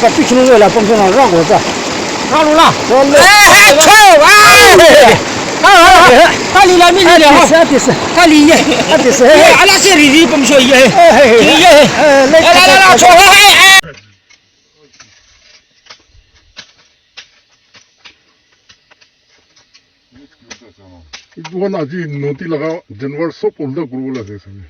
把必须热了，蹦上让我这，上路了，哎，臭哎！他里来没里了？这是，他里耶，这是，阿拉这里蹦上耶，来，臭哎！वो ना जी नोती लगा जानवर सब उल्टा गुरु लगे सभी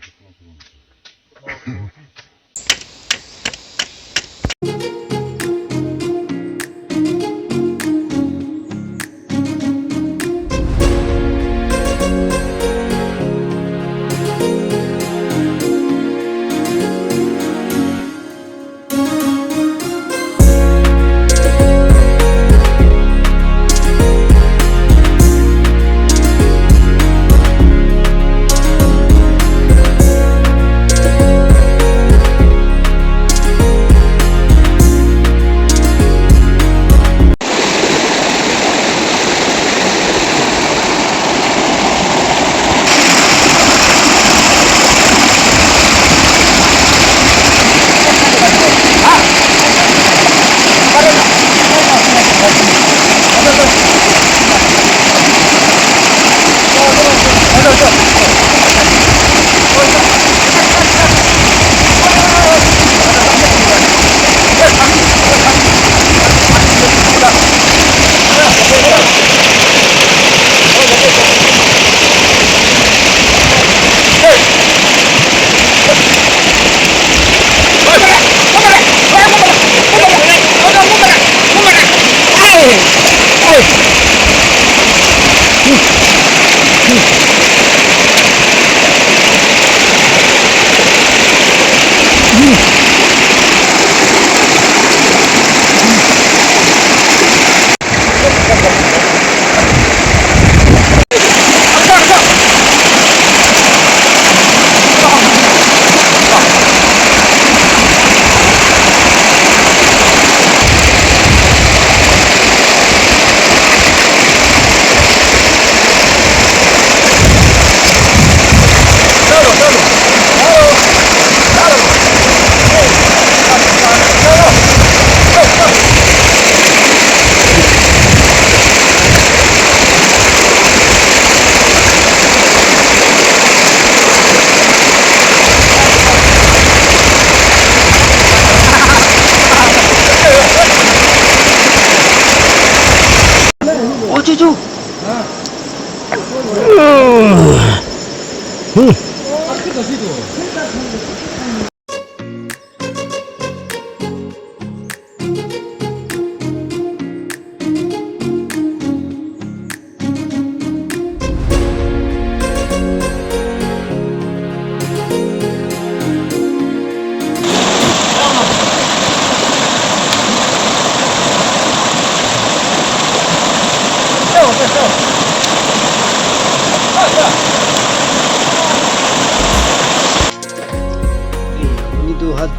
cucu.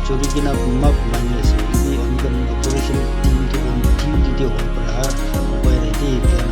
Curi kena map banyak sih. Ini angkat operation team tu pun team dia orang pernah boleh ready kan.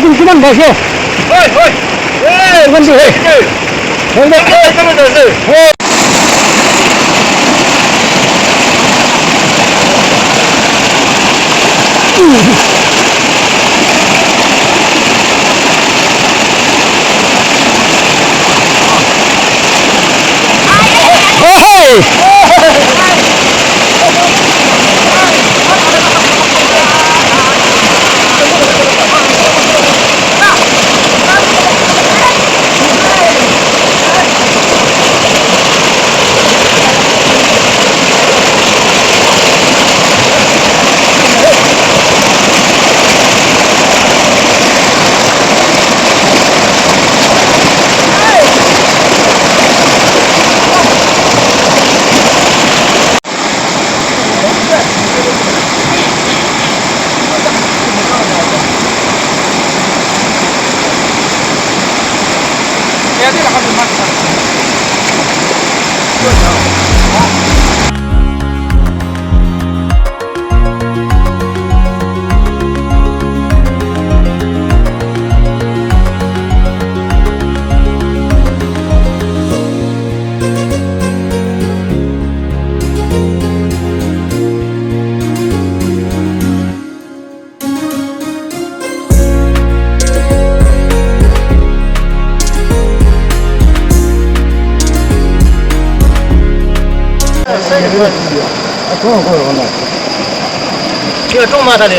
좀 그만 마셔. 근데这个种嘛，他的。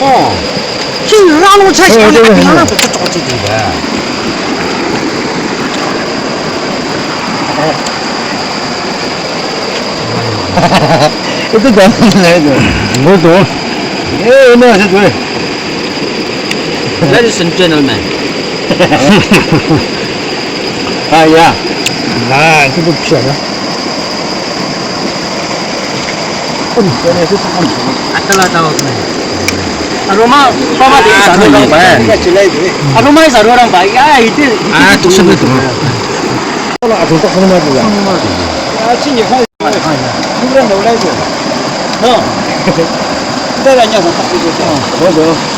어. 흰 라노 차시 하나 더 쪼쪼지 itu jangan itu. 뭐도? Ini aja dulu. Ladies and gentlemen, Ah ya. 나 그거 피하냐? Ini itu kan. atala tawag na. Aroma di sana orang baik. Aroma di sana orang baik. Ya itu. Ah, tukso na ito. 나 아직도 하는 말이야. Ah, sini kan. Bukan dah ulai tu. No. Kita dah nyasa tak itu. 뭐도?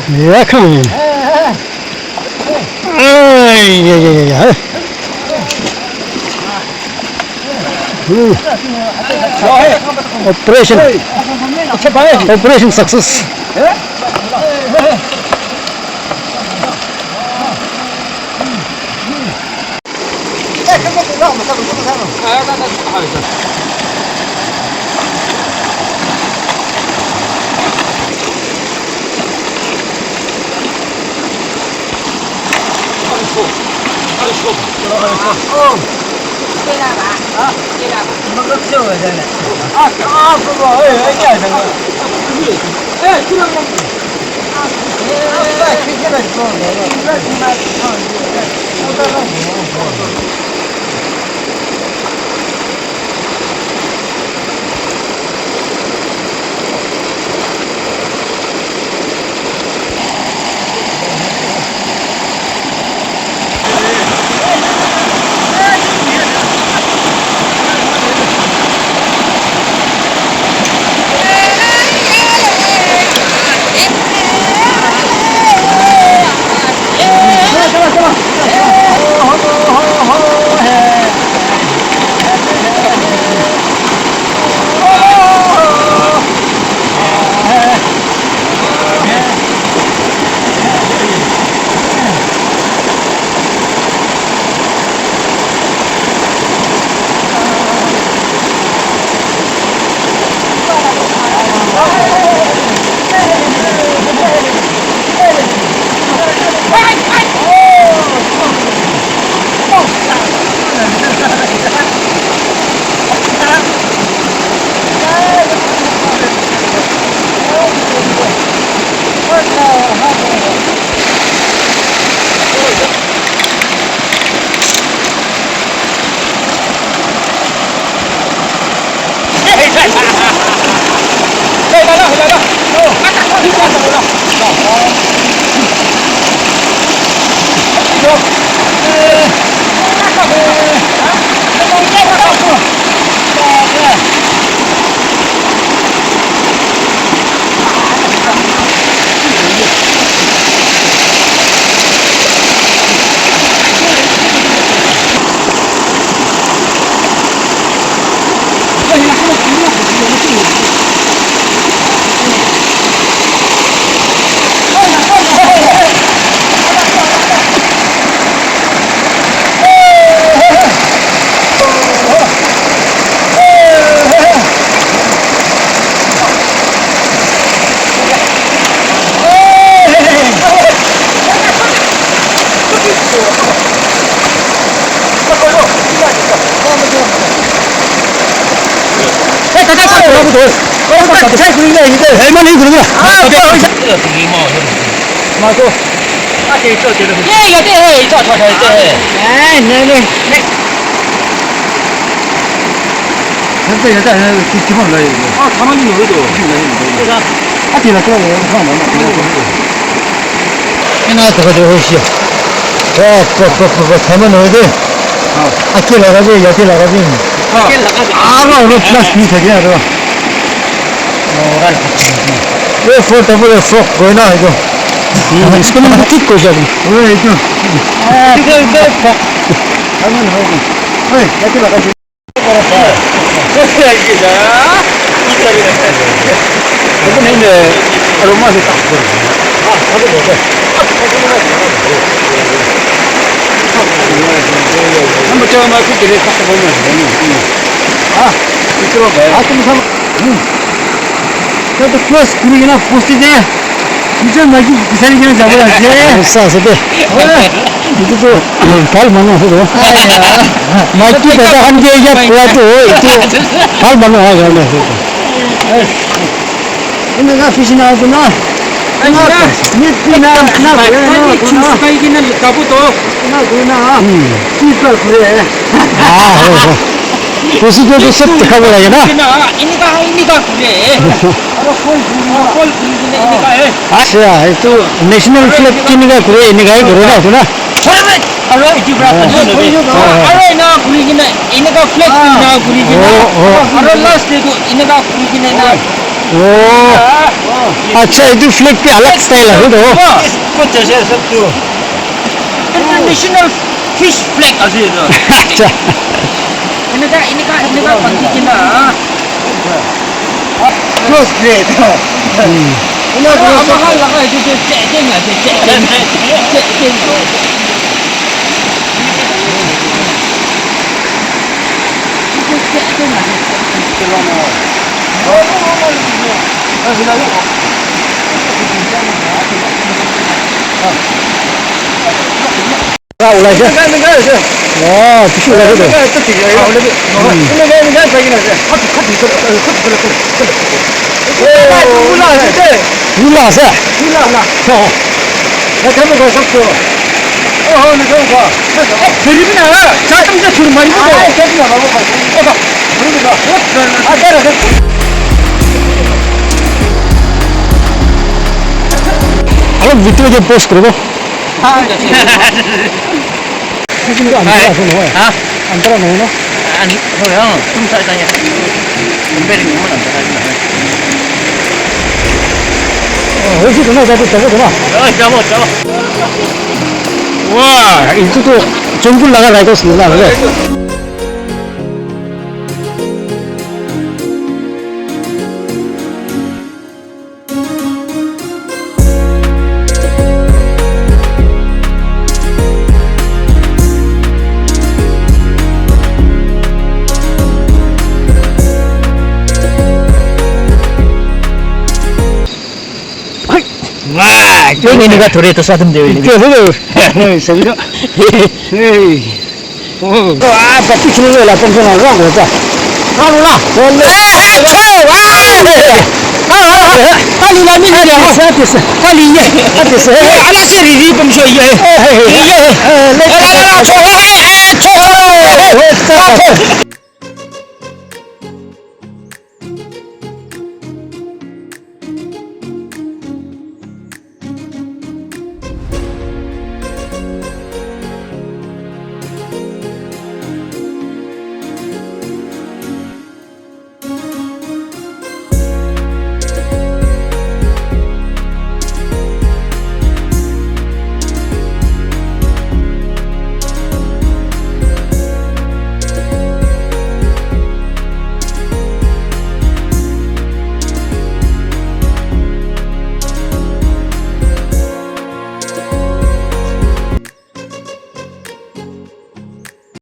Yeah, come in. Yeah. Operation success. इसको मैं ठीक कर सकूं 진짜 나 기사님 그냥 잡아야지. 싸서도 이것도 발 많아 그거. 마이크 배가 한 개야 보아도 이게 발 많아 가네. 내가 빛이 나오구나. 니나 가이기는 가보도 나구나. 이빨 그래. 아, 보수도도 셋 하고 가야나. 이니가 그래. 홀 불기네 이니가 해. 아, 또 내셔널 플래그 끼니가 그래 이니가 그러나 그러나. 저러면 알아 이제 알아 나 불기네 이니가 플렉스 나 불기네. 알아 라스트도 이니가 불기네 나. ओ अच्छा ये तो फ्लैग पे अलग स्टाइल है तो कुछ ऐसे सब तो इंटरनेशनल फिश फ्लैग ऐसे तो अच्छा इनका पंखी की ना क्लोज ग्रेड इनका महल लगा है जो चेकिंग है चेकिंग 아 올라이죠? 와, 비슈 올라이죠? 올라왔어? 나 담을 거 샀어. 나 저거 봐. 드립이나. 자, 좀 이제 주름 많이 보고. 아, 되지마, 나고 가. 가. 그러고 가. 따라. अरे वीडियो जो पोस्ट करो लेकिन तो अंतरा तो नहीं है अंतरा नहीं ना 아니, 그래요. 좀 살다냐. 분배를 보면 안 되나? वैसे तो ना जाते चलो ना 잡아. 와 이것도 정글 나가라 이거 쓰나 그래 와, 저기 내가 돌에 또 쏴던데 왜? 이게 생겨 에이 와 바퀴 치는 거라 뻔뻔한 거 뭐자 가로라 원래 빨리 나 미니야 빨리 예 됐어 알았어 리리 범쇼 예 라라라 초